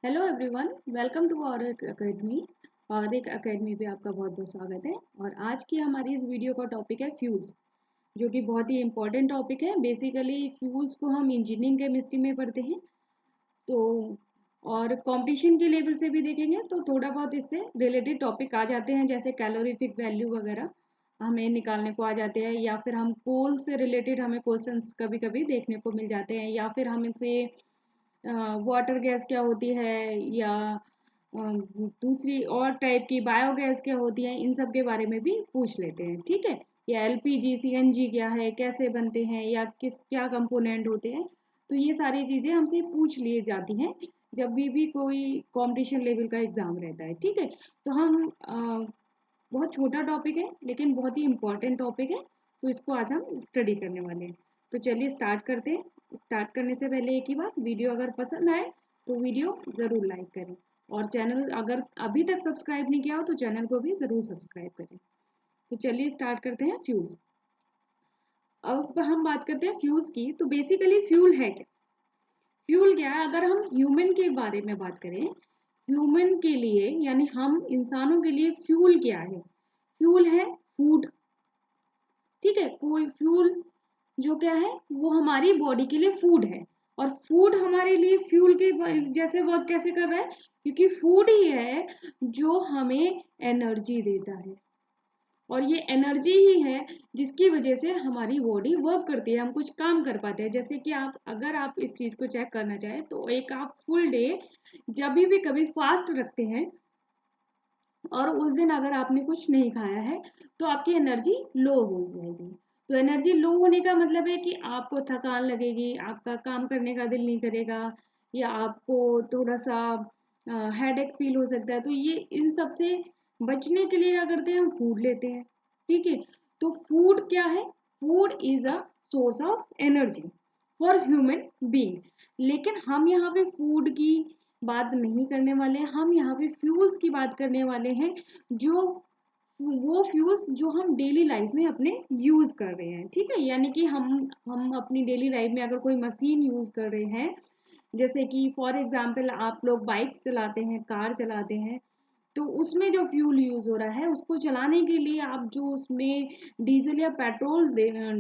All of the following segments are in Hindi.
Hello everyone, welcome to our academy. और एक अकेडमी पे आपका बहुत बहुत स्वागत है। और आज की हमारी इस वीडियो का टॉपिक है फ्यूल्स, जो कि बहुत ही इम्पोर्टेंट टॉपिक है। बेसिकली फ्यूल्स को हम इंजीनियरिंग केमिस्ट्री में पढ़ते हैं। तो और कंपटीशन के लेवल से भी देखेंगे तो थोड़ा बहुत इससे रिलेटेड टॉपिक आ जाते हैं, जैसे कैलोरीफिक वैल्यू वगैरह हमें निकालने को आ जाते हैं, या फिर हम कोल से रिलेटेड हमें क्वेश्चंस कभी कभी देखने को मिल जाते हैं, या फिर हम इसे वाटर गैस क्या होती है, या दूसरी और टाइप की बायोगैस क्या होती है, इन सब के बारे में भी पूछ लेते हैं। ठीक है, या एलपीजी सीएनजी क्या है, कैसे बनते हैं, या किस क्या कंपोनेंट होते हैं। तो ये सारी चीज़ें हमसे पूछ ली जाती हैं जब भी कोई कंपटीशन लेवल का एग्ज़ाम रहता है। ठीक है, तो हम बहुत छोटा टॉपिक है लेकिन बहुत ही इम्पोर्टेंट टॉपिक है, तो इसको आज हम स्टडी करने वाले हैं। तो चलिए स्टार्ट करते हैं। स्टार्ट करने से पहले एक ही बात, वीडियो अगर पसंद आए तो वीडियो ज़रूर लाइक करें, और चैनल अगर अभी तक सब्सक्राइब नहीं किया हो तो चैनल को भी ज़रूर सब्सक्राइब करें। तो चलिए स्टार्ट करते हैं फ्यूल्स। अब हम बात करते हैं फ्यूल्स की। तो बेसिकली फ्यूल है क्या? फ्यूल क्या है? अगर हम ह्यूमन के बारे में बात करें, ह्यूमन के लिए यानी हम इंसानों के लिए फ्यूल क्या है? फ्यूल है फूड। ठीक है, कोई फ्यूल जो क्या है वो हमारी बॉडी के लिए फूड है। और फूड हमारे लिए फ्यूल के जैसे वर्क कैसे कर रहा है? क्योंकि फूड ही है जो हमें एनर्जी देता है, और ये एनर्जी ही है जिसकी वजह से हमारी बॉडी वर्क करती है, हम कुछ काम कर पाते हैं। जैसे कि आप अगर आप इस चीज़ को चेक करना चाहें तो एक आप फुल डे जब भी कभी फास्ट रखते हैं और उस दिन अगर आपने कुछ नहीं खाया है तो आपकी एनर्जी लो हो जाएगी। तो एनर्जी लो होने का मतलब है कि आपको थकान लगेगी, आपका काम करने का दिल नहीं करेगा, या आपको थोड़ा सा हेडेक फील हो सकता है। तो ये इन सब से बचने के लिए क्या करते हैं, हम फूड लेते हैं। ठीक है, तो फूड क्या है? Food is a source of energy for human being. लेकिन हम यहाँ पे फूड की बात नहीं करने वाले हैं, हम यहाँ पे फ्यूल्स की बात करने वाले हैं। जो वो फ्यूल्स जो हम डेली लाइफ में अपने यूज़ कर रहे हैं। ठीक है, यानी कि हम अपनी डेली लाइफ में अगर कोई मशीन यूज़ कर रहे हैं, जैसे कि फॉर एग्जांपल आप लोग बाइक चलाते हैं, कार चलाते हैं, तो उसमें जो फ्यूल यूज़ हो रहा है उसको चलाने के लिए आप जो उसमें डीजल या पेट्रोल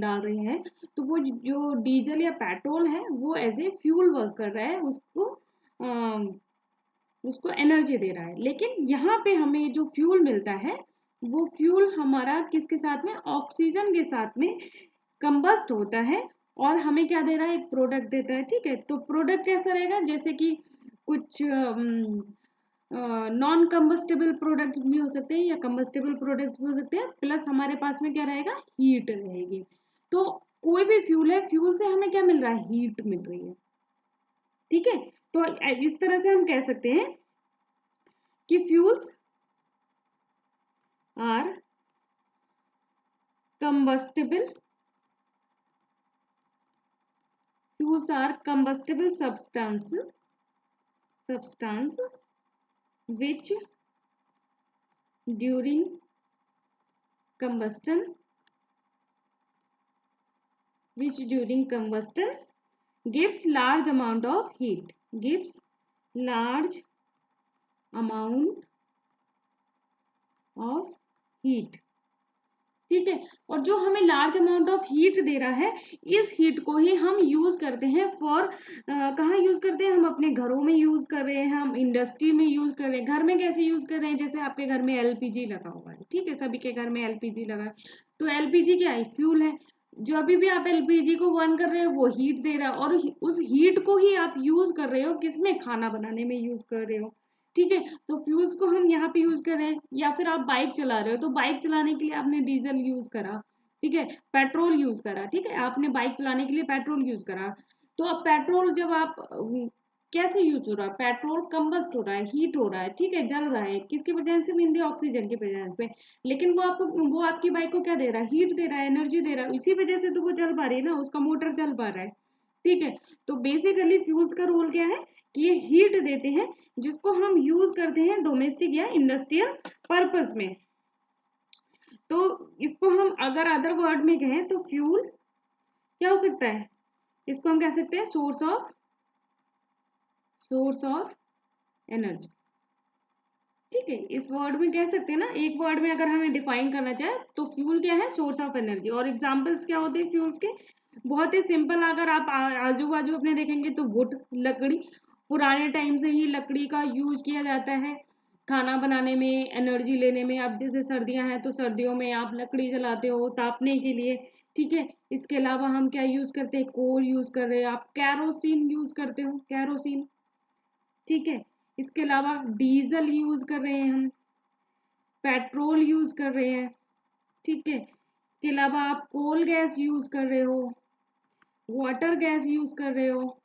डाल रहे हैं, तो वो जो डीजल या पेट्रोल है वो एज ए फ्यूल वर्क कर रहा है, उसको एनर्जी दे रहा है। लेकिन यहाँ पे हमें जो फ्यूल मिलता है वो फ्यूल हमारा किसके साथ में, ऑक्सीजन के साथ में कंबस्ट होता है, और हमें क्या दे रहा है, एक प्रोडक्ट देता है। ठीक है, तो प्रोडक्ट कैसा रहेगा? जैसे कि कुछ नॉन कंबस्टेबल प्रोडक्ट्स भी हो सकते हैं या कंबस्टेबल प्रोडक्ट्स भी हो सकते हैं, प्लस हमारे पास में क्या रहेगा, हीट रहेगी। तो कोई भी फ्यूल है, फ्यूल से हमें क्या मिल रहा है, हीट मिल रही है। ठीक है, तो इस तरह से हम कह सकते हैं कि fuels are combustible fuels are combustible substance which during combustion gives large amount of heat, gives large amount of heat। ठीक है, और जो हमें लार्ज अमाउंट ऑफ हीट दे रहा है, इस हीट को ही हम यूज करते हैं फॉर, कहाँ यूज करते हैं, हम अपने घरों में यूज कर रहे हैं, हम इंडस्ट्री में यूज कर रहे हैं। घर में कैसे यूज कर रहे हैं? जैसे आपके घर में एलपीजी लगा हुआ है, ठीक है, सभी के घर में एलपीजी लगा है। तो एलपीजी क्या है, फ्यूल है। जब भी आप एलपीजी को बर्न कर रहे हो वो हीट दे रहा है, और उस हीट को ही आप यूज कर रहे हो किसमें, खाना बनाने में यूज कर रहे हो। ठीक है, तो फ्यूल्स को हम यहाँ पे यूज कर रहे हैं। या फिर आप बाइक चला रहे हो तो बाइक चलाने के लिए आपने डीजल यूज करा, ठीक है, पेट्रोल यूज करा। ठीक है, आपने बाइक चलाने के लिए पेट्रोल यूज करा। तो अब पेट्रोल जब आप कैसे यूज हो रहा है, पेट्रोल कंबस्ट हो रहा है, हीट हो रहा है, ठीक है, जल रहा है, किसके वजह से, मीन ऑक्सीजन की वजह से। लेकिन वो आपकी बाइक को क्या दे रहा है, हीट दे रहा है, एनर्जी दे रहा है, इसी वजह से तो वो चल पा रही है ना, उसका मोटर चल पा रहा है। ठीक है, तो बेसिकली फ्यूल्स का रोल क्या है कि ये हीट देते हैं जिसको हम यूज करते हैं डोमेस्टिक या इंडस्ट्रियल पर्पस में। तो इसको हम अगर अदर वर्ड में कहें तो फ्यूल क्या हो सकता है, इसको हम कह सकते हैं सोर्स ऑफ एनर्जी। ठीक है, इस वर्ड में कह सकते हैं ना, एक वर्ड में अगर हमें डिफाइन करना चाहे तो फ्यूल क्या है, सोर्स ऑफ एनर्जी। और एग्जांपल्स क्या होते हैं फ्यूल्स के, बहुत ही सिंपल, अगर आप आजू बाजू अपने देखेंगे तो वुड, लकड़ी, पुराने टाइम से ही लकड़ी का यूज किया जाता है खाना बनाने में, एनर्जी लेने में। अब जैसे सर्दियां हैं तो सर्दियों में आप लकड़ी जलाते हो तापने के लिए। ठीक है, इसके अलावा हम क्या यूज करते हैं, कोल यूज कर रहे हैं, आप कैरोसिन यूज करते हो, कैरोसिन। ठीक है, इसके अलावा डीजल यूज कर रहे हैं हम, पेट्रोल यूज कर रहे हैं। ठीक है, इसके अलावा आप कोल गैस यूज कर रहे हो, वाटर गैस यूज कर रहे हो।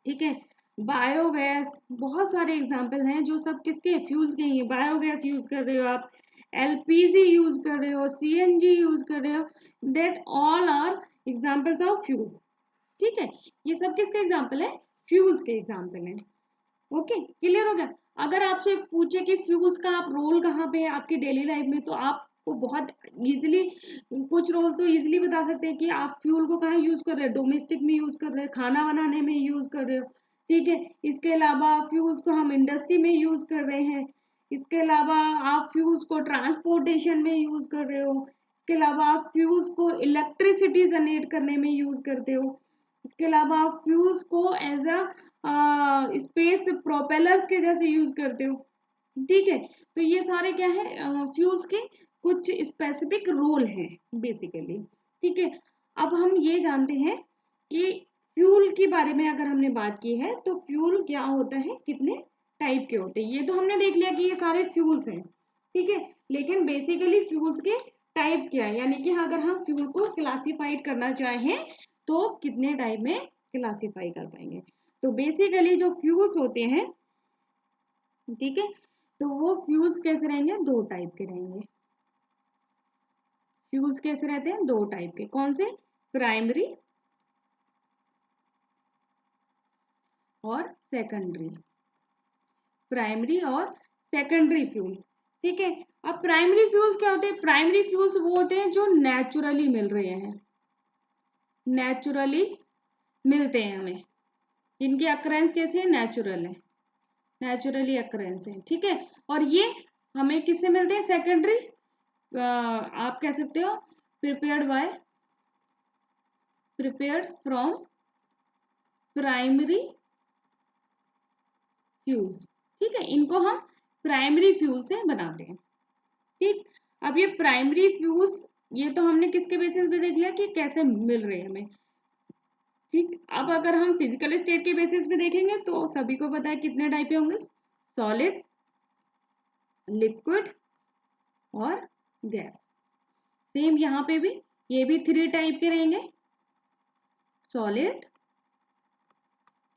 ठीक है, बायोगैस, बहुत सारे एग्जाम्पल हैं जो सब किसके, फ्यूल्स के ही हैं। बायोगैस यूज कर रहे हो आप, एलपीजी यूज कर रहे हो, सीएनजी यूज कर रहे हो, that all are examples of fuels. ठीक है, ये सब किसके एग्जाम्पल है, फ्यूल्स के एग्जाम्पल हैं। ओके, क्लियर हो गया। अगर आपसे पूछे कि फ्यूल्स का आप रोल कहाँ पे है आपकी डेली लाइफ में, तो आपको बहुत इजीली कुछ रोल तो इजीली बता सकते हैं कि आप फ्यूल को कहाँ यूज कर रहे हो, डोमेस्टिक में यूज कर रहे हो, खाना बनाने में यूज कर रहे हो। ठीक है, इसके अलावा फ्यूल्स को हम इंडस्ट्री में यूज कर रहे हैं। इसके अलावा आप फ्यूल्स को ट्रांसपोर्टेशन में यूज कर रहे हो। इसके अलावा आप फ्यूल्स को इलेक्ट्रिसिटी जनरेट करने में यूज करते हो। इसके अलावा आप फ्यूल्स को एज अ स्पेस प्रोपेलर्स के जैसे यूज करते हो। ठीक है, तो ये सारे क्या है, फ्यूल्स के कुछ स्पेसिफिक रोल हैं बेसिकली। ठीक है, अब हम ये जानते हैं कि फ्यूल के बारे में अगर हमने बात की है तो फ्यूल क्या होता है, कितने टाइप के होते हैं, ये तो हमने देख लिया कि ये सारे फ्यूल्स हैं। ठीक है, लेकिन बेसिकली फ्यूल्स के टाइप्स क्या है, यानी कि अगर हम फ्यूल को क्लासिफाइड करना चाहें तो कितने टाइप में क्लासिफाई कर पाएंगे। तो बेसिकली जो फ्यूल्स होते हैं, ठीक है, तो वो फ्यूल्स कैसे रहेंगे, दो टाइप के रहेंगे। फ्यूल्स कैसे रहते हैं, दो टाइप के, कौन से, प्राइमरी और सेकेंडरी, प्राइमरी और सेकेंडरी फ्यूल्स। ठीक है, अब प्राइमरी फ्यूल्स क्या होते हैं, प्राइमरी फ्यूल्स वो होते हैं जो नेचुरली मिल रहे हैं, नेचुरली मिलते हैं हमें, जिनकी अक्रेंस कैसे है, नेचुरल है, नेचुरली अक्रेंस है। ठीक है, और ये हमें किससे मिलते हैं, सेकेंडरी, आप कह सकते हो प्रिपेयर्ड फ्रॉम प्राइमरी फ्यूल्स। ठीक है, इनको हम प्राइमरी फ्यूल से बनाते हैं। ठीक, अब ये प्राइमरी फ्यूल्स, ये तो हमने किसके बेसिस पे देख लिया कि कैसे मिल रहे हैं हमें। ठीक, अब अगर हम फिजिकल स्टेट के बेसिस पे देखेंगे तो सभी को पता है कितने टाइप के होंगे, सॉलिड, लिक्विड और गैस। सेम यहाँ पे भी, ये भी थ्री टाइप के रहेंगे, सॉलिड,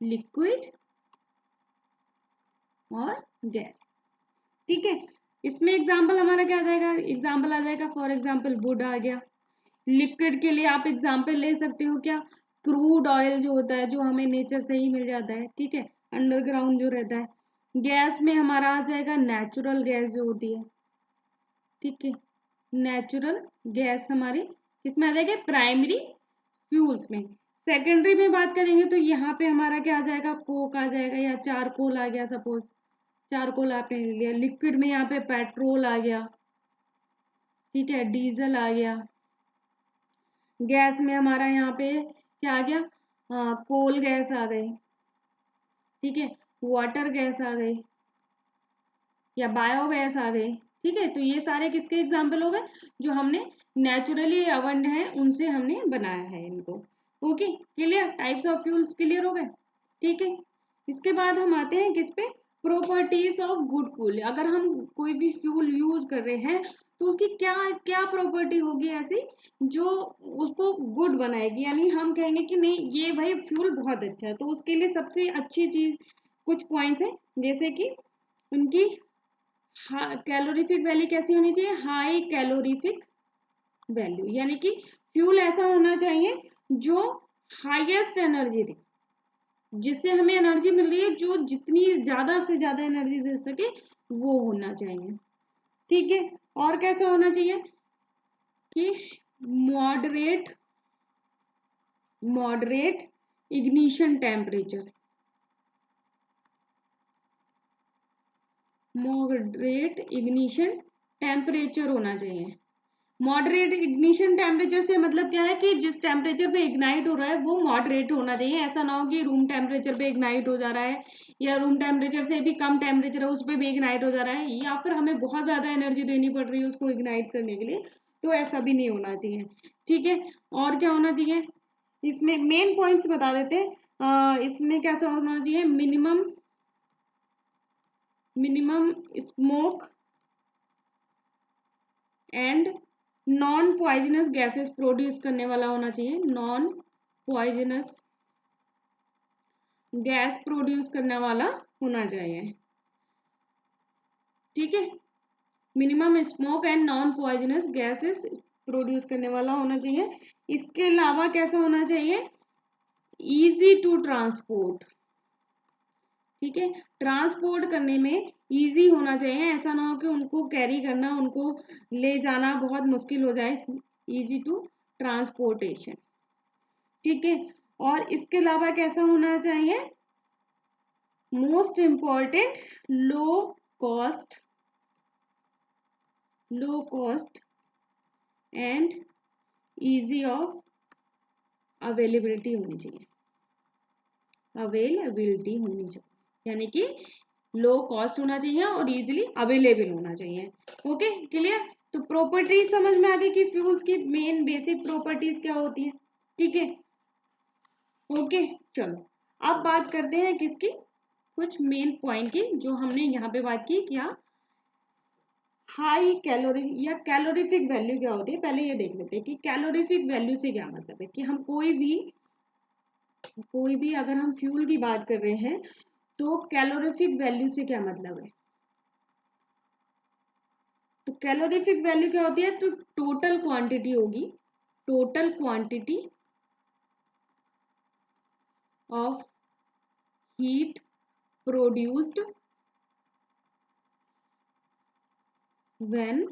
लिक्विड और गैस। ठीक है, इसमें एग्जाम्पल हमारा क्या आ जाएगा, एग्जाम्पल आ जाएगा फॉर एग्जाम्पल वुड आ गया। लिक्विड के लिए आप एग्जाम्पल ले सकते हो क्या, क्रूड ऑयल जो होता है, जो हमें नेचर से ही मिल जाता है। ठीक है, अंडरग्राउंड जो रहता है। गैस में हमारा आ जाएगा नेचुरल गैस जो होती है। ठीक है, नेचुरल गैस हमारी किसमें आ जाएगी, प्राइमरी फ्यूल्स में। सेकेंडरी में बात करेंगे तो यहाँ पे हमारा क्या आ जाएगा, कोक आ जाएगा या चारकोल आ गया, सपोज चारकोल आपने ले लिया। लिक्विड में यहाँ पे पेट्रोल आ गया। ठीक है, डीजल आ गया। गैस में हमारा यहाँ पे क्या आ गया, कोल गैस आ गई। ठीक है, वाटर गैस आ गई या बायोगैस आ गई। ठीक है, तो ये सारे किसके एग्जाम्पल हो गए, जो हमने नेचुरली अवंड है उनसे हमने बनाया है इनको। Okay, clear, types of fuels clear हो गए। ठीक है, इसके बाद हम आते हैं किस पे, प्रॉपर्टीज ऑफ गुड फ्यूल। अगर हम कोई भी फ्यूल यूज कर रहे हैं तो उसकी क्या क्या प्रॉपर्टी होगी ऐसी जो उसको गुड बनाएगी, यानी हम कहेंगे कि नहीं ये भाई फ्यूल बहुत अच्छा है। तो उसके लिए सबसे अच्छी चीज कुछ पॉइंट्स है, जैसे कि उनकी कैलोरीफिक वैल्यू कैसी होनी चाहिए, हाई कैलोरीफिक वैल्यू, यानी कि फ्यूल ऐसा होना चाहिए जो हाईएस्ट एनर्जी दे, जिससे हमें एनर्जी मिल रही है जो जितनी ज्यादा से ज्यादा एनर्जी दे सके वो होना चाहिए। ठीक है, और कैसा होना चाहिए कि moderate moderate ignition temperature, moderate ignition temperature होना चाहिए। मॉडरेट इग्निशन टेम्परेचर से मतलब क्या है कि जिस टेम्परेचर पे इग्नाइट हो रहा है वो मॉडरेट होना चाहिए। ऐसा ना हो कि रूम टेम्परेचर पे इग्नाइट हो जा रहा है या रूम टेम्परेचर से भी कम टेम्परेचर है उस पर भी इग्नाइट हो जा रहा है, या फिर हमें बहुत ज़्यादा एनर्जी देनी पड़ रही है उसको इग्नाइट करने के लिए, तो ऐसा भी नहीं होना चाहिए। ठीक है, और क्या होना चाहिए इसमें मेन पॉइंट्स बता देते हैं। इसमें कैसा होना चाहिए, minimum smoke and non poisonous gases produce करने वाला होना चाहिए। नॉन पॉइजनस गैस प्रोड्यूस करने वाला होना चाहिए। ठीक है, minimum smoke and non poisonous gases produce करने वाला होना चाहिए। इसके अलावा कैसा होना चाहिए, इजी टू ट्रांसपोर्ट। ठीक है, ट्रांसपोर्ट करने में इजी होना चाहिए, ऐसा ना हो कि उनको कैरी करना, उनको ले जाना बहुत मुश्किल हो जाए। Easy to transportation. ठीक है, और इसके अलावा कैसा होना चाहिए, most important low cost and easy of availability होनी चाहिए। अवेलेबिलिटी होनी चाहिए यानी कि लो कॉस्ट होना चाहिए और इजीली अवेलेबल होना चाहिए। Okay, clear. तो प्रॉपर्टीज समझ में आ गई कि फ्यूल्स की मेन बेसिक प्रॉपर्टीज क्या होती है। ठीक है, ओके, चलो अब बात करते हैं किसकी, कुछ मेन पॉइंट की जो हमने यहाँ पे बात की। क्या हाई कैलोरी या कैलोरीफिक वैल्यू क्या होती है, पहले ये देख लेते हैं कि कैलोरीफिक वैल्यू से क्या मतलब है। कि हम कोई भी अगर हम फ्यूल की बात कर रहे हैं तो कैलोरीफिक वैल्यू से क्या मतलब है। तो कैलोरीफिक वैल्यू क्या होती है, तो टोटल क्वांटिटी होगी, total quantity of heat produced when,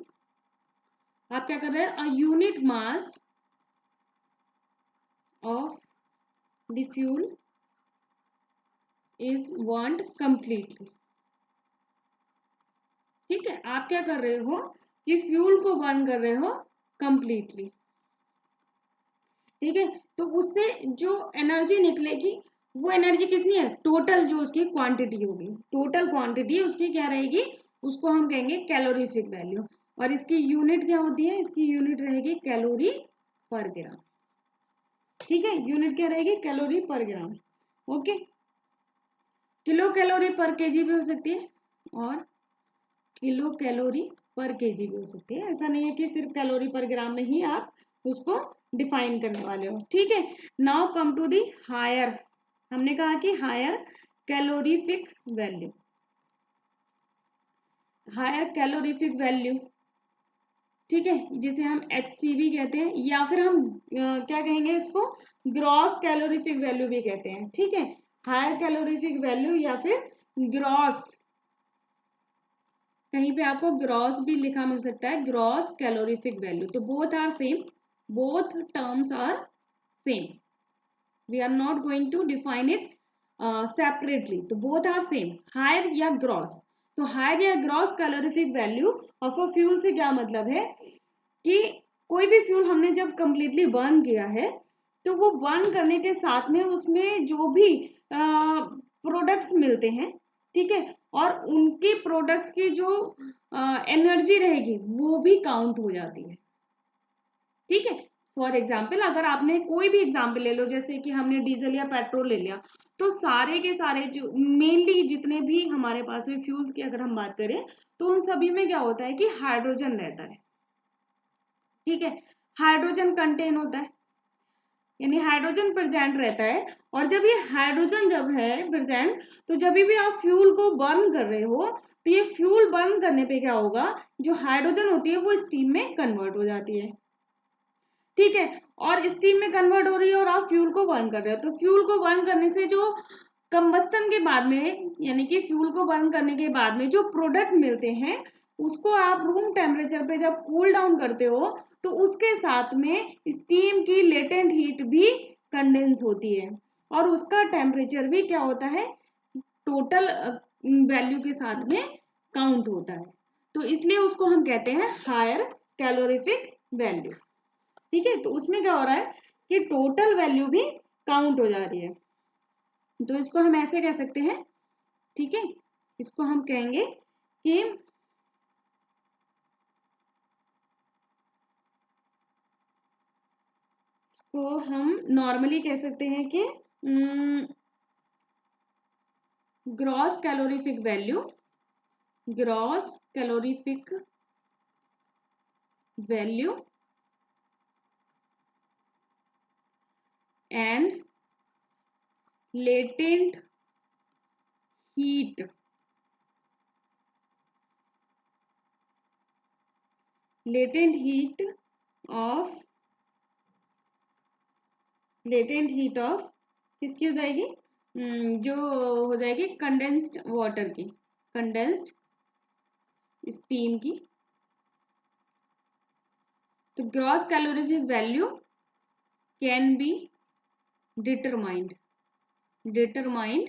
आप क्या कर रहे हैं, a unit mass of the fuel is burned completely. ठीक है, आप क्या कर रहे हो कि फ्यूल को बर्न कर रहे हो कंप्लीटली। ठीक है, तो उससे जो एनर्जी निकलेगी वो एनर्जी कितनी है, टोटल जो उसकी क्वांटिटी होगी, टोटल क्वांटिटी उसकी क्या रहेगी, उसको हम कहेंगे कैलोरीफिक वैल्यू। और इसकी यूनिट क्या होती है, इसकी यूनिट रहेगी कैलोरी पर ग्राम। ठीक है, यूनिट क्या रहेगी, कैलोरी पर ग्राम। ओके, किलो कैलोरी पर केजी भी हो सकती है और किलो कैलोरी पर केजी भी हो सकती है। ऐसा नहीं है कि सिर्फ कैलोरी पर ग्राम में ही आप उसको डिफाइन करने वाले हो। ठीक है, now come to the higher, हमने कहा कि higher calorific value, higher calorific value. ठीक है, जिसे हम HCV कहते हैं या फिर हम क्या कहेंगे इसको, ग्रॉस कैलोरीफिक वैल्यू भी कहते हैं। ठीक है, हायर कैलोरीफिक वैल्यू या फिर ग्रॉस, कहीं पे आपको ग्रॉस भी लिखा मिल सकता है, ग्रॉस कैलोरीफिक वैल्यू। तो both are same, both terms are same, we are not going to define it separately. तो बोथ आर सेम, हायर या ग्रॉस। तो हायर या gross calorific value of a fuel से क्या मतलब है कि कोई भी फ्यूल हमने जब कंप्लीटली बर्न किया है तो वो बर्न करने के साथ में उसमें जो भी प्रोडक्ट्स मिलते हैं, ठीक है, और उनकी प्रोडक्ट्स की जो एनर्जी रहेगी वो भी काउंट हो जाती है। ठीक है, फॉर एग्जाम्पल अगर आपने कोई भी एग्जाम्पल ले लो, जैसे कि हमने डीजल या पेट्रोल ले लिया, तो सारे के सारे जो मेनली जितने भी हमारे पास में फ्यूल्स की अगर हम बात करें तो उन सभी में क्या होता है कि हाइड्रोजन रहता है। ठीक है, हाइड्रोजन कंटेन होता है, यानी हाइड्रोजन प्रेजेंट रहता है। और जब ये हाइड्रोजन जब है प्रेजेंट, तो जब भी आप फ्यूल को बर्न कर रहे हो तो ये फ्यूल बर्न करने पे क्या होगा, जो हाइड्रोजन होती है वो स्टीम में कन्वर्ट हो जाती है। ठीक है, और स्टीम में कन्वर्ट हो रही है और आप फ्यूल को बर्न कर रहे हो, तो फ्यूल को बर्न करने से जो कंबस्टन के बाद में, यानी कि फ्यूल को बर्न करने के बाद में जो प्रोडक्ट मिलते हैं उसको आप रूम टेम्परेचर पे जब कूल डाउन करते हो तो उसके साथ में स्टीम की लेटेंट हीट भी कंडेंस होती है और उसका टेम्परेचर भी क्या होता है, टोटल वैल्यू के साथ में काउंट होता है, तो इसलिए उसको हम कहते हैं हायर कैलोरीफिक वैल्यू। ठीक है, तो उसमें क्या हो रहा है कि टोटल वैल्यू भी काउंट हो जा रही है, तो इसको हम ऐसे कह सकते हैं। ठीक है, इसको हम कहेंगे कि इसको हम नॉर्मली कह सकते हैं कि gross calorific value, gross calorific value and latent heat, latent heat of, latent heat of किसकी हो जाएगी, जो हो जाएगी कंडेंस्ड वाटर की, कंडेंस्ड स्टीम की। तो gross calorific value can be determined, determined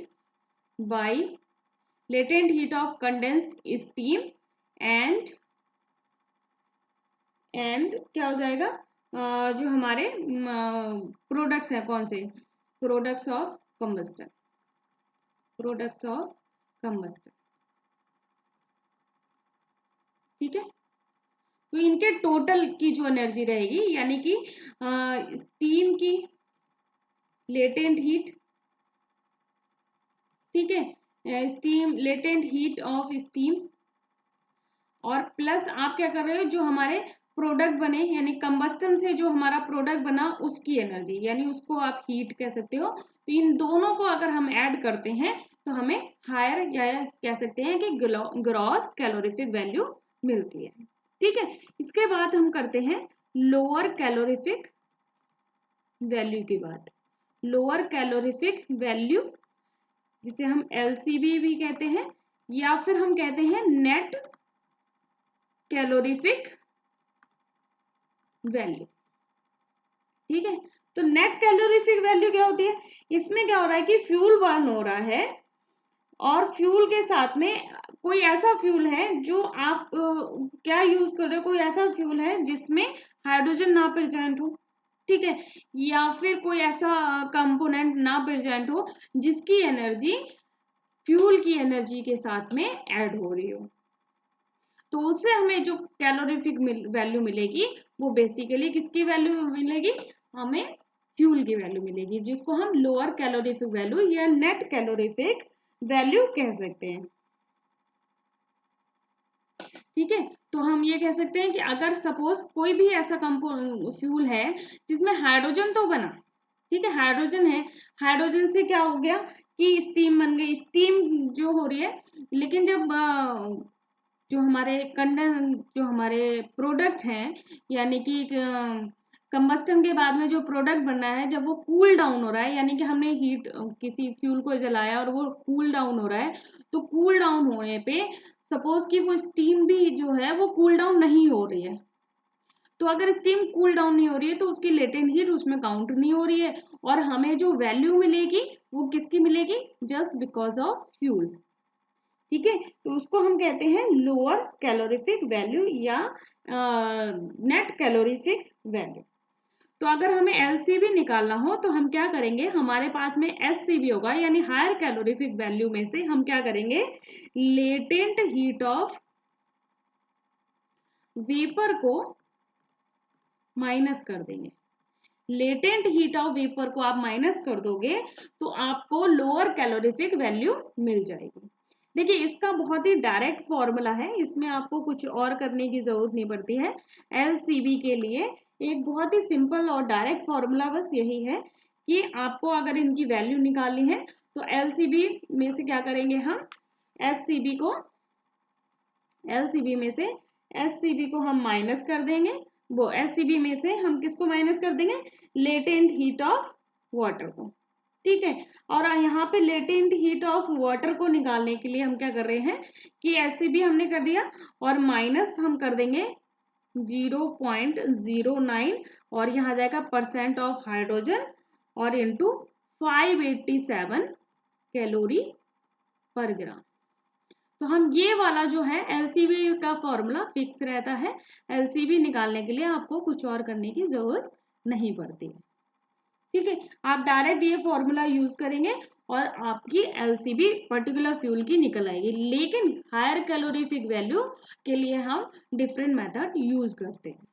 by latent heat of condensed steam and क्या हो जाएगा, जो हमारे प्रोडक्ट्स हैं, कौन से products of combustion, products of combustion. ठीक है, तो इनके टोटल की जो एनर्जी रहेगी, यानी कि स्टीम की लेटेंट हीट, ठीक है, steam latent heat of steam, और प्लस आप क्या कर रहे हो, जो हमारे प्रोडक्ट बने यानी कंबस्टन से जो हमारा प्रोडक्ट बना उसकी एनर्जी, यानी उसको आप हीट कह सकते हो। तो इन दोनों को अगर हम ऐड करते हैं तो हमें हायर या कह सकते हैं कि ग्रॉस कैलोरीफिक वैल्यू मिलती है। ठीक है, इसके बाद हम करते हैं लोअर कैलोरीफिक वैल्यू की बात। लोअर कैलोरीफिक वैल्यू जिसे हम LCV भी कहते हैं, या फिर हम कहते हैं नेट कैलोरीफिक वैल्यू। ठीक है, तो नेट कैलोरीफिक वैल्यू क्या होती है, इसमें क्या हो रहा है कि फ्यूल बर्न हो रहा है और फ्यूल के साथ में कोई ऐसा फ्यूल है जो आप क्या यूज कर रहे हो, कोई ऐसा फ्यूल है जिसमें हाइड्रोजन ना प्रेजेंट हो। ठीक है, या फिर कोई ऐसा कंपोनेंट ना प्रेजेंट हो जिसकी एनर्जी फ्यूल की एनर्जी के साथ में ऐड हो रही हो, तो उससे हमें जो कैलोरीफिक वैल्यू मिलेगी वो बेसिकली किसकी वैल्यू मिलेगी, हमें फ्यूल की वैल्यू मिलेगी, जिसको हम लोअर कैलोरीफिक वैल्यू या नेट कैलोरीफिक वैल्यू कह सकते हैं। ठीक है, तो हम ये कह सकते हैं कि अगर सपोज कोई भी ऐसा फ्यूल है जिसमें हाइड्रोजन तो बना, ठीक है, हाइड्रोजन है, हाइड्रोजन से क्या हो गया कि स्टीम बन गई, स्टीम जो हो रही है, लेकिन जब जो हमारे जो हमारे प्रोडक्ट हैं, यानी कि कंबस्टन के बाद में जो प्रोडक्ट बनना है, जब वो कूल डाउन हो रहा है, यानी कि हमने हीट किसी फ्यूल को जलाया और वो कूल डाउन हो रहा है, तो कूल डाउन होने पे सपोज कि वो स्टीम भी जो है वो कूल डाउन नहीं हो रही है, तो अगर स्टीम कूल डाउन नहीं हो रही है तो उसकी लेटेंट हीट उसमें काउंट नहीं हो रही है, और हमें जो वैल्यू मिलेगी वो किसकी मिलेगी, जस्ट बिकॉज ऑफ फ्यूल। ठीक है, तो उसको हम कहते हैं लोअर कैलोरीफिक वैल्यू या नेट कैलोरीफिक वैल्यू। तो अगर हमें LCV निकालना हो तो हम क्या करेंगे, हमारे पास में SCV होगा, यानी हायर कैलोरीफिक वैल्यू में से हम क्या करेंगे, लेटेंट हीट ऑफ वेपर को माइनस कर देंगे। लेटेंट हीट ऑफ वेपर को आप माइनस कर दोगे तो आपको लोअर कैलोरीफिक वैल्यू मिल जाएगी। देखिए, इसका बहुत ही डायरेक्ट फॉर्मूला है, इसमें आपको कुछ और करने की जरूरत नहीं पड़ती है। LCV के लिए एक बहुत ही सिंपल और डायरेक्ट फॉर्मूला बस यही है कि आपको अगर इनकी वैल्यू निकालनी है तो LCV में से क्या करेंगे, हम LCV में से SCV को हम माइनस कर देंगे, वो SCV में से हम किसको माइनस कर देंगे, लेटेंट हीट ऑफ वाटर को। ठीक है, और यहाँ पे लेटेंट हीट ऑफ वाटर को निकालने के लिए हम क्या कर रहे हैं कि SCV हमने कर दिया और माइनस हम कर देंगे 0.09 और यहाँ जाएगा परसेंट ऑफ हाइड्रोजन और इंटू 587 कैलोरी पर ग्राम। तो हम ये वाला जो है एलसीबी का फॉर्मूला फिक्स रहता है। एलसीबी निकालने के लिए आपको कुछ और करने की जरूरत नहीं पड़ती है। ठीक है, आप डायरेक्ट ये फॉर्मूला यूज करेंगे और आपकी एलसीबी पर्टिकुलर फ्यूल की निकल आएगी। लेकिन हायर कैलोरीफिक वैल्यू के लिए हम डिफरेंट मेथड यूज करते हैं।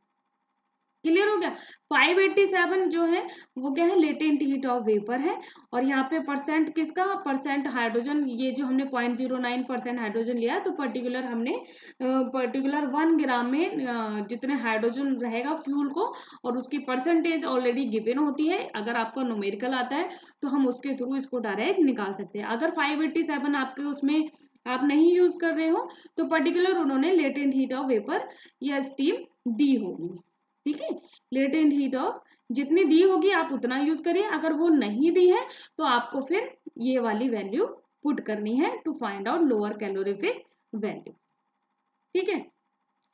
क्लियर हो गया। 587 जो है वो क्या है, लेटेंट हीट ऑफ वेपर है। और यहाँ पे परसेंट किसका, परसेंट हाइड्रोजन, ये जो हमने 0.09% हाइड्रोजन लिया तो पर्टिकुलर हमने पर्टिकुलर 1 ग्राम में जितने हाइड्रोजन रहेगा फ्यूल को, और उसकी परसेंटेज ऑलरेडी गिवन होती है। अगर आपको न्यूमेरिकल आता है तो हम उसके थ्रू इसको डायरेक्ट निकाल सकते हैं। अगर 587 आपके उसमें आप नहीं यूज कर रहे हो तो पर्टिकुलर उन्होंने लेटेंट हीट ऑफ वेपर या स्टीम दी होगी। ठीक है, लेटेंट हीट ऑफ जितनी दी होगी आप उतना यूज करिए। अगर वो नहीं दी है तो आपको फिर ये वाली वैल्यू पुट करनी है to find out lower calorific value. ठीक है,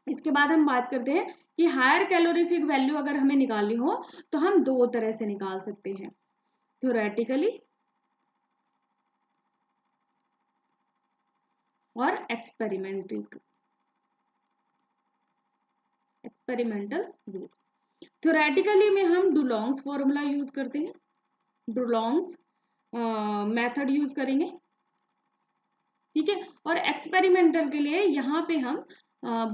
इसके बाद हम बात करते हैं कि हायर कैलोरीफिक वैल्यू अगर हमें निकालनी हो तो हम दो तरह से निकाल सकते हैं, थ्योरेटिकली और एक्सपेरिमेंटल बेस। थ्योरेटिकली में हम डुलोंग्स फॉर्मूला यूज करते हैं, डुलोंग्स मेथड यूज करेंगे। ठीक है, और एक्सपेरिमेंटल के लिए यहाँ पे हम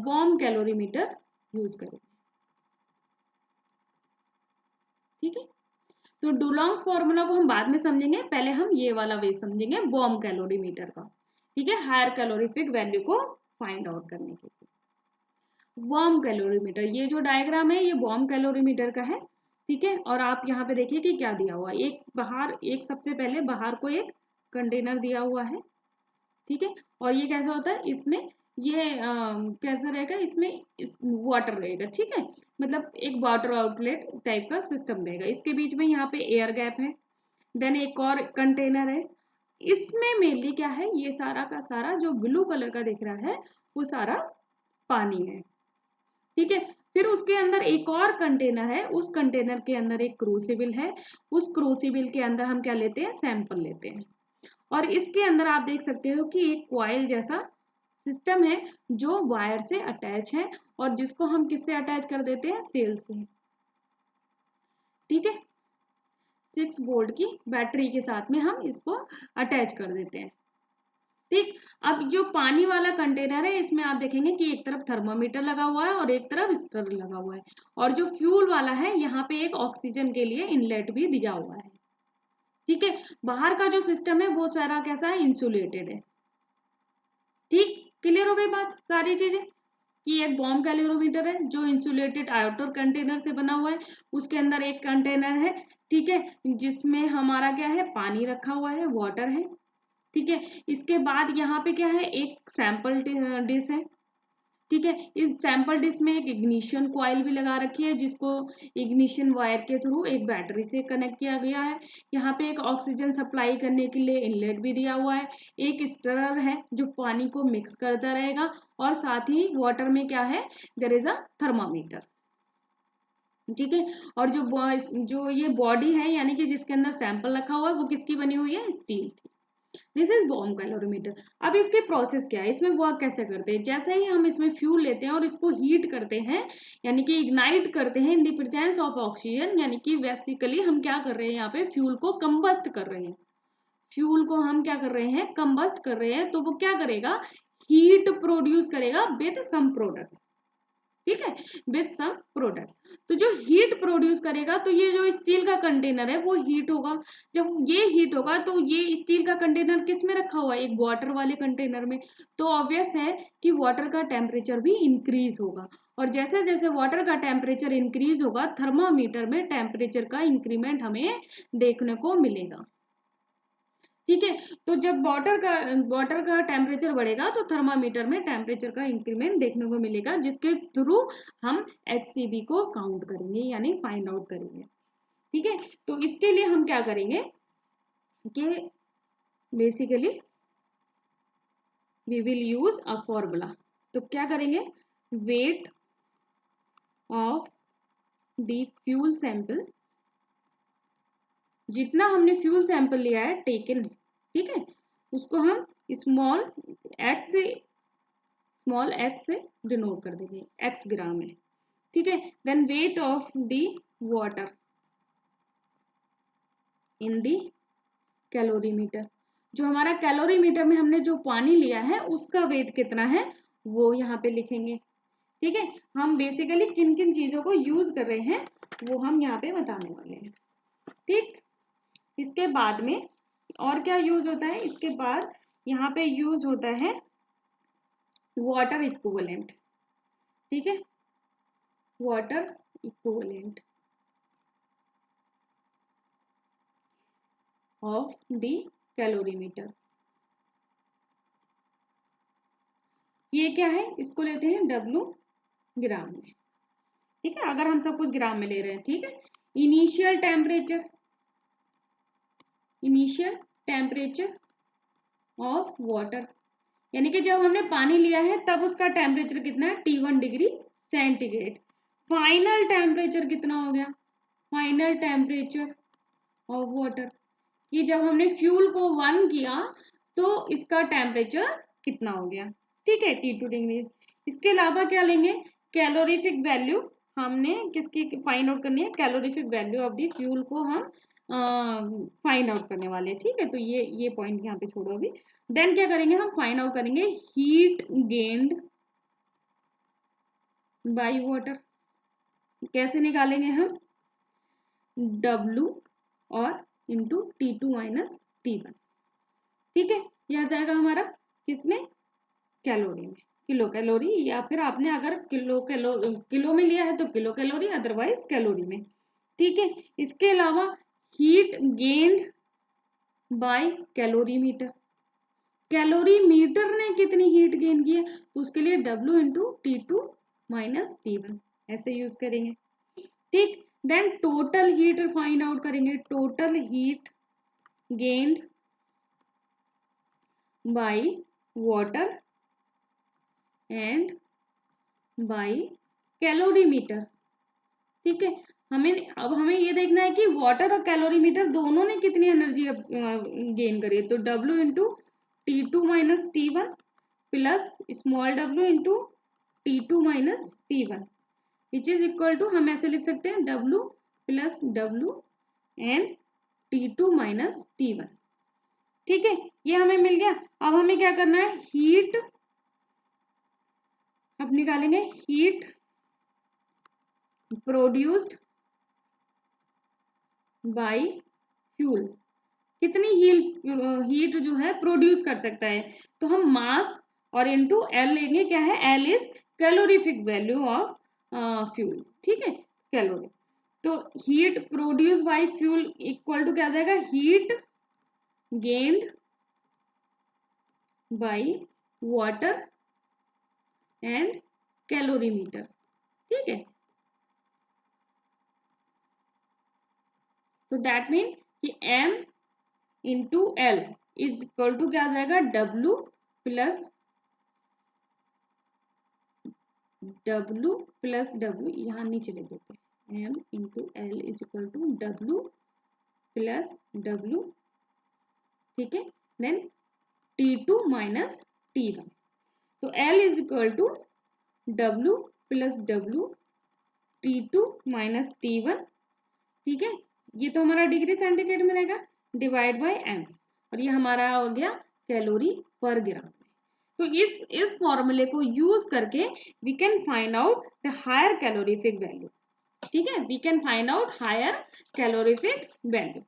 बॉम कैलोरीमीटर यूज करेंगे। ठीक है, तो डुलोंग्स फॉर्मूला को हम बाद में समझेंगे, पहले हम ये वाला वे समझेंगे बॉम कैलोरीमीटर का। ठीक है, हायर कैलोरीफिक वैल्यू को फाइंड आउट करने के लिए बॉम कैलोरीमीटर, ये जो डायग्राम है ये बॉम कैलोरीमीटर का है। ठीक है, और आप यहाँ पे देखिए कि क्या दिया हुआ है, एक बाहर, एक सबसे पहले बाहर को एक कंटेनर दिया हुआ है। ठीक है, और ये कैसा होता है, इसमें ये कैसा रहेगा, इसमें इस वाटर रहेगा। ठीक है, मतलब एक वाटर आउटलेट टाइप का सिस्टम रहेगा। इसके बीच में यहाँ पे एयर गैप है, देन एक और कंटेनर है। इसमें मेनली क्या है, ये सारा का सारा जो ब्लू कलर का दिख रहा है वो सारा पानी है। ठीक है, फिर उसके अंदर एक और कंटेनर है, उस कंटेनर के अंदर एक क्रूसिबल है। उस क्रूसिबल के अंदर हम क्या लेते हैं, सैंपल लेते हैं। और इसके अंदर आप देख सकते हो कि एक कॉइल जैसा सिस्टम है जो वायर से अटैच है, और जिसको हम किससे अटैच कर देते हैं, सेल से। ठीक है, 6 वोल्ट की बैटरी के साथ में हम इसको अटैच कर देते हैं। ठीक, अब जो पानी वाला कंटेनर है इसमें आप देखेंगे कि एक तरफ थर्मामीटर लगा हुआ है और एक तरफ स्टर लगा हुआ है। और जो फ्यूल वाला है यहाँ पे एक ऑक्सीजन के लिए इनलेट भी दिया हुआ है। ठीक है, बाहर का जो सिस्टम है वो सारा कैसा है, इंसुलेटेड है। ठीक, क्लियर हो गई बात सारी चीजें कि एक बॉम कैलोरीमीटर है जो इंसुलेटेड आउटर कंटेनर से बना हुआ है, उसके अंदर एक कंटेनर है। ठीक है, जिसमें हमारा क्या है, पानी रखा हुआ है, वाटर है। ठीक है, इसके बाद यहाँ पे क्या है, एक सैंपल डिश है। ठीक है, इस सैंपल डिश में एक इग्निशन कॉइल भी लगा रखी है, जिसको इग्निशन वायर के थ्रू एक बैटरी से कनेक्ट किया गया है। यहाँ पे एक ऑक्सीजन सप्लाई करने के लिए इनलेट भी दिया हुआ है। एक स्टरर है जो पानी को मिक्स करता रहेगा, और साथ ही वाटर में क्या है, देयर इज अ थर्मामीटर। ठीक है, और जो ये बॉडी है यानी कि जिसके अंदर सैंपल रखा हुआ है वो किसकी बनी हुई है, स्टील की। This is bomb calorimeter. अब इसके प्रोसेस क्या है, इसमें वर्क कैसे करते हैं, जैसे ही हम इसमें फ्यूल लेते हैं और इसको हीट करते हैं, यानी कि इग्नाइट करते हैं in the presence of oxygen, यानी कि बेसिकली हम क्या कर रहे हैं, यहाँ पे फ्यूल को कंबस्ट कर रहे हैं। फ्यूल को हम क्या कर रहे हैं, कंबस्ट कर रहे हैं, तो वो क्या करेगा, हीट प्रोड्यूस करेगा विद सम प्रोडक्ट्स। ठीक है, विद सम प्रोडक्ट। तो जो हीट प्रोड्यूस करेगा, तो ये जो स्टील का कंटेनर है वो हीट होगा। जब ये हीट होगा तो ये स्टील का कंटेनर किस में रखा हुआ है, एक वाटर वाले कंटेनर में। तो ऑब्वियस है कि वाटर का टेम्परेचर भी इंक्रीज होगा, और जैसे जैसे वाटर का टेम्परेचर इंक्रीज होगा थर्मामीटर में टेम्परेचर का इंक्रीमेंट हमें देखने को मिलेगा। ठीक है, तो जब वाटर का टेम्परेचर बढ़ेगा तो थर्मामीटर में टेम्परेचर का इंक्रीमेंट देखने को मिलेगा, जिसके थ्रू हम HCB को काउंट करेंगे यानी फाइंड आउट करेंगे। ठीक है, तो इसके लिए हम क्या करेंगे कि basically we will use a formula. तो क्या करेंगे, weight of the fuel sample, जितना हमने फ्यूल सैंपल लिया है टेकन, ठीक है, उसको हम स्मॉल एक्स से, स्मॉल एक्स से डिनोट कर देंगे, एक्स ग्राम है, ठीक है। Then weight of the water in the calorimeter, जो हमारा कैलोरीमीटर में हमने जो पानी लिया है उसका वेट कितना है वो यहाँ पे लिखेंगे, ठीक है। हम बेसिकली किन किन चीजों को यूज कर रहे हैं वो हम यहाँ पे बताने वाले हैं, ठीक। इसके बाद में और क्या यूज होता है, इसके बाद यहाँ पे यूज होता है वाटर इक्विवेलेंट, ठीक है, water equivalent of the calorimeter. ये क्या है, इसको लेते हैं W ग्राम में, ठीक है, अगर हम सब कुछ ग्राम में ले रहे हैं, ठीक है। Initial temperature, initial temperature of water, यानी कि जब हमने पानी लिया है तब उसका टेम्परेचर कितना है, T1 degree centigrade. Final temperature कितना हो गया, फाइनल टेम्परेचर ऑफ वाटर, कि जब हमने फ्यूल को 1 किया तो इसका टेम्परेचर कितना हो गया, ठीक है, T2 डिग्री। इसके अलावा क्या लेंगे, कैलोरीफिक वैल्यू, हमने किसकी फाइंड आउट करनी है, calorific value of the fuel को हम फाइंड आउट करने वाले हैं, ठीक है। तो ये पॉइंट यहाँ पे छोड़ो अभी। देन क्या करेंगे, हम फाइंड आउट करेंगे हीट गेन्ड बाय वाटर। कैसे निकालेंगे हम, W और इंटू T2 माइनस T1, ठीक है। यह आ जाएगा हमारा किसमें, कैलोरी में, किलो कैलोरी, या फिर आपने अगर किलो में लिया है तो किलो कैलोरी, अदरवाइज कैलोरी में, ठीक है। इसके अलावा heat gained bye calorimeter, calorimeter ने कितनी हीट गेन की है तो उसके लिए W into T2 minus T1 ऐसे यूज करेंगे, ठीक। Then total heat find out करेंगे, total heat gained by water and by calorimeter, ठीक है। हमें ये देखना है कि वाटर और कैलोरीमीटर दोनों ने कितनी एनर्जी गेन करी है, तो W into T2 minus T1 plus small w into T2 minus T1 which is equal to, हम ऐसे लिख सकते हैं W plus W and T2 minus T1, ठीक है। ये हमें मिल गया। अब हमें क्या करना है, हीट, अब निकालेंगे हीट प्रोड्यूस्ड बाय फ्यूल, कितनी हीट जो है प्रोड्यूस कर सकता है, तो हम मास और इनटू L लेंगे, क्या है, L is calorific value of fuel, ठीक है, कैलोरी। तो heat produce by fuel equal to क्या आ जाएगा, heat gained by water and calorimeter, ठीक है। तो दैट मीन कि M into L is equal to क्या आ जाएगा, W प्लस W, यहाँ नीचे ले देते हैं, M into L is equal to W plus W, ठीक है। देन T2 माइनस T1, तो L is equal to W plus W T2 minus T1, ठीक है। ये तो हमारा डिग्री सेंटीग्रेड में रहेगा, डिवाइड बाय M, और ये हमारा हो गया कैलोरी पर ग्राम। तो इस फॉर्मूले को यूज करके we can find out the higher calorific value, ठीक है, we can find out higher calorific value,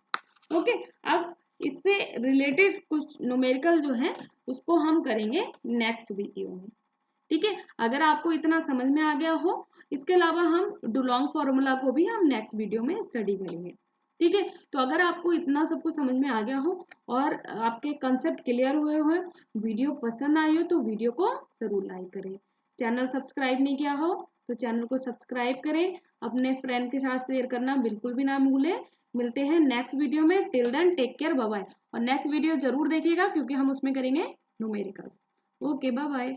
okay. अब इससे रिलेटेड कुछ न्यूमेरिकल जो है उसको हम करेंगे नेक्स्ट वीडियो में, ठीक है। अगर आपको इतना समझ में आ गया हो, इसके अलावा हम डुलोंग फॉर्मूला को भी हम नेक्स्ट वीडियो में स्टडी करेंगे, ठीक है। तो अगर आपको इतना सब कुछ समझ में आ गया हो और आपके कंसेप्ट क्लियर हुए हो, वीडियो पसंद आई हो तो वीडियो को जरूर लाइक करें, चैनल सब्सक्राइब नहीं किया हो तो चैनल को सब्सक्राइब करें, अपने फ्रेंड के साथ शेयर करना बिल्कुल भी ना भूलें। मिलते हैं नेक्स्ट वीडियो में, till then take care, bye bye. और नेक्स्ट वीडियो जरूर देखिएगा क्योंकि हम उसमें करेंगे न्यूमेरिकल्स। Okay, bye bye.